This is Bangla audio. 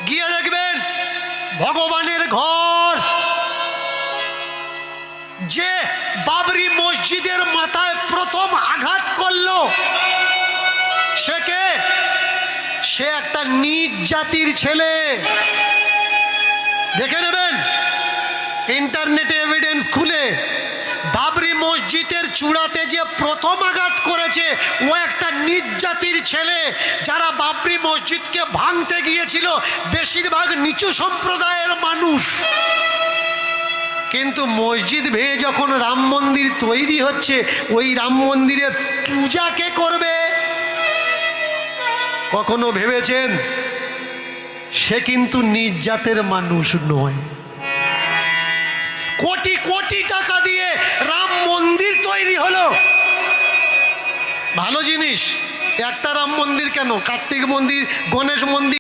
গিয়ে দেখবেন ভগবানের ঘর। যে বাবরি মসজিদের মাথায় প্রথম আঘাত করলো সে কে? সে একটা নীচ জাতির ছেলে। দেখে নেবেন ইন্টারনেটে এভিডেন্স খুলে, বাবরি মসজিদের চূড়াতে যে প্রথম আঘাত করেছে ও একটা নীচ জাতির ছেলে। যারা বাবরি মসজিদকে ভাঙতে গিয়েছিল বেশিরভাগ নিচু সম্প্রদায়ের মানুষ। কিন্তু মসজিদ ভেঙে যখন রাম মন্দির তৈরি হচ্ছে, ওই রাম মন্দিরের পূজা কে করবে? কখনো ভেবেছেন? সে কিন্তু নিজ জাতের মানুষ নয়। কোটি কোটি টাকা দিয়ে রাম মন্দির তৈরি হলো, ভালো জিনিস। একটা রাম মন্দির কেন, কার্তিক মন্দির, গণেশ মন্দির